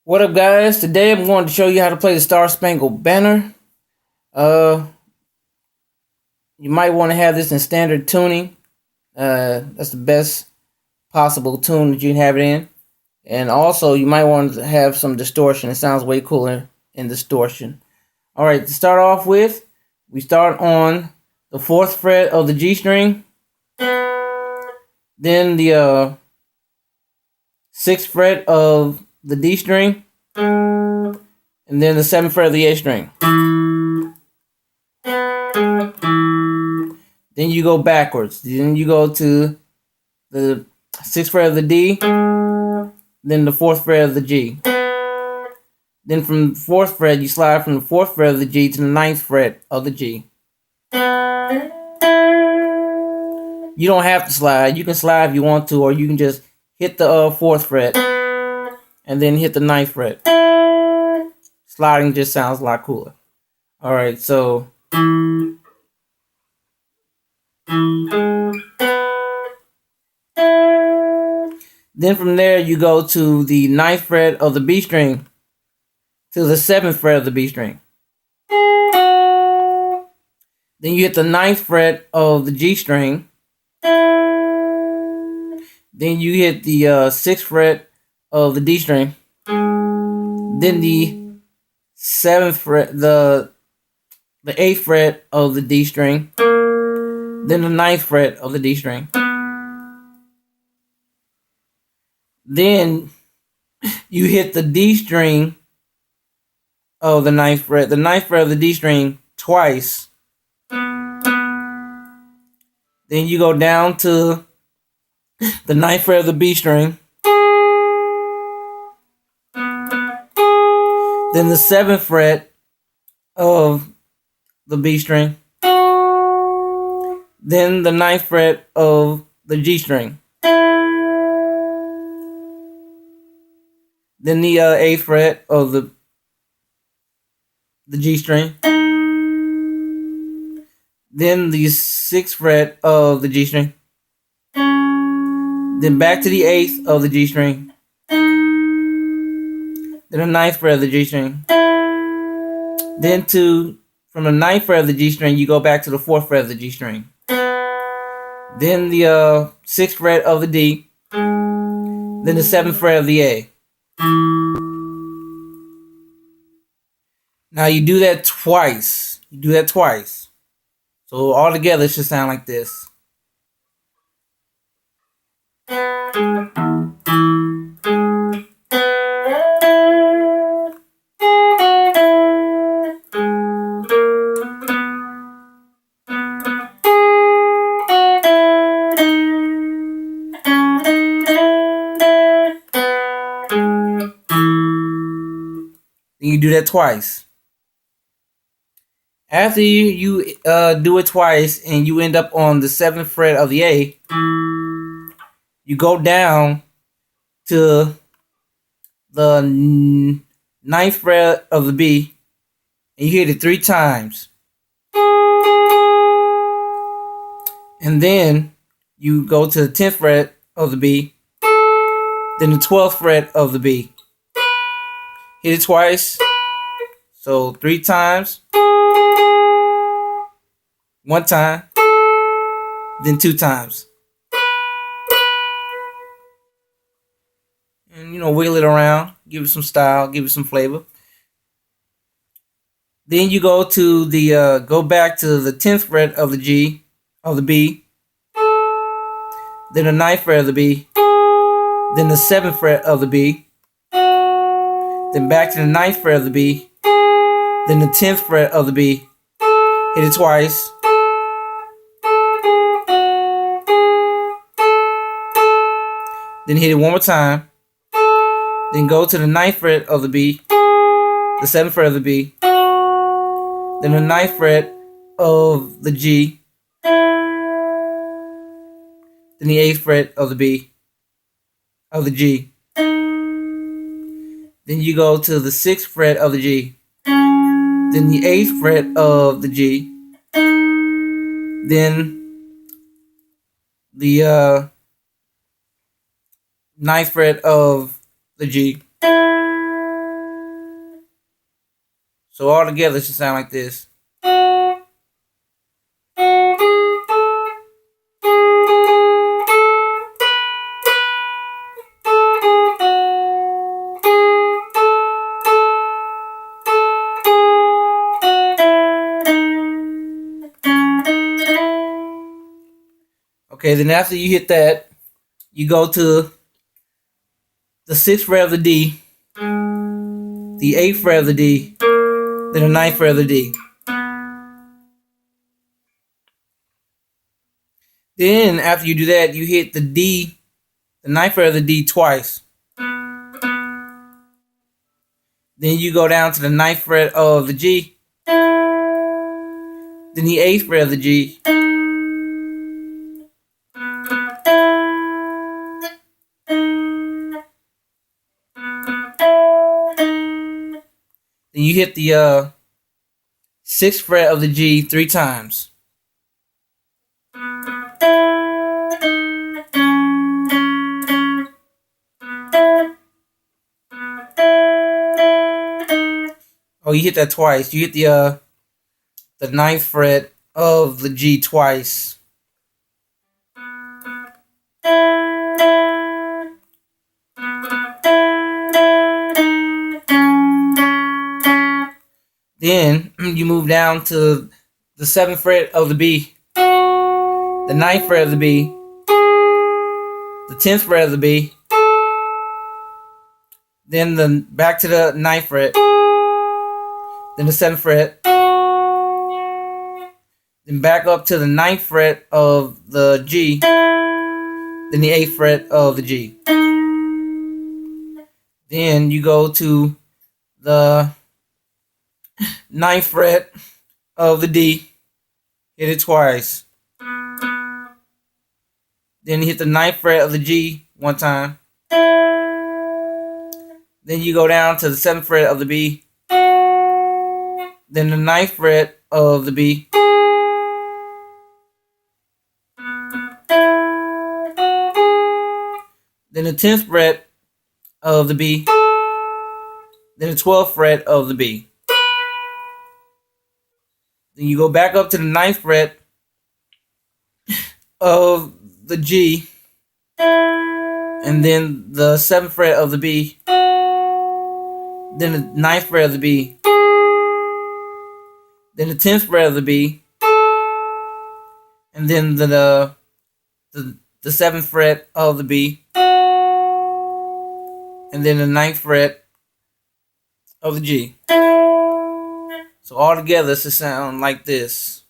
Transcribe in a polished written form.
What up, guys? Today I'm going to show you how to play the Star Spangled Banner. Uh, you might want to have this in standard tuning. That's the best possible tune that you can have it in. And also, you might want to have some distortion. It sounds way cooler in distortion. All right, to start off with, we start on the 4th fret of the G string, then the 6th fret of the D string, and then the 7th fret of the A string. Then you go backwards. Then you go to the 6th fret of the D, then the 4th fret of the G. Then from the 4th fret, you slide from the 4th fret of the G to the 9th fret of the G. You don't have to slide. You can slide if you want to, or you can just hit the 4th fret and then hit the 9th fret. Sliding just sounds a lot cooler. All right, so then from there you go to the 9th fret of the B string to the 7th fret of the B string. Then you hit the 9th fret of the G string. Then you hit the 6th fret of the D string. Then the 7th fret, the 8th fret of the D string. Then the 9th fret of the D string. Then you hit the D string of the 9th fret, the 9th fret of the D string twice. Then you go down to the 9th fret of the B string. Then the 7th fret of the B string. Then the 9th fret of the G string. Then the 8th fret of the G string. Then the 6th fret of the G string. Then back to the 8th of the G string. Then the 9th fret of the G string. Then from the 9th fret of the G string, you go back to the 4th fret of the G string. Then the 6th fret of the D. Then the 7th fret of the A. Now you do that twice. So all together it should sound like this. Then you do that twice. After you do it twice and you end up on the 7th fret of the A, you go down to the 9th fret of the B and you hit it 3 times. And then you go to the 10th fret of the B, then the 12th fret of the B. Hit it twice, so 3 times, 1 time, then 2 times. And wiggle it around, give it some style, give it some flavor. Then you go to the go back to the 10th fret of the B, then the 9th fret of the B, then the 7th fret of the B, then back to the 9th fret of the B, then the 10th fret of the B, hit it twice, then hit it 1 more time, then go to the 9th fret of the B, the 7th fret of the B, then the 9th fret of the G, then the 8th fret of the B, of the G. Then you go to the 6th fret of the G, then the 8th fret of the G, then the 9th fret of the G, So all together it should sound like this. Okay, then after you hit that, you go to the 6th fret of the D, the 8th fret of the D, then the 9th fret of the D. Then after you do that, you hit the D, the 9th fret of the D twice. Then you go down to the 9th fret of the G, then the 8th fret of the G, then you hit the 6th fret of the G 3 times. Oh, you hit that twice. You hit the 9th fret of the G twice. Then you move down to the 7th fret of the B, the 9th fret of the B, the 10th fret of the B, then back to the 9th fret, then the 7th fret, then back up to the 9th fret of the G, then the 8th fret of the G. Then you go to the 9th fret of the D, hit it twice. Then you hit the 9th fret of the G 1 time. Then you go down to the 7th fret of the B, then the 9th fret of the B, then the 10th fret of the B, then the 12th fret of the B. Then you go back up to the 9th fret of the G, and then the 7th fret of the B, then the 9th fret of the B, then the 10th fret of the B, and then the 7th fret of the B, and then the 9th fret of the G. So all together it should sound like this.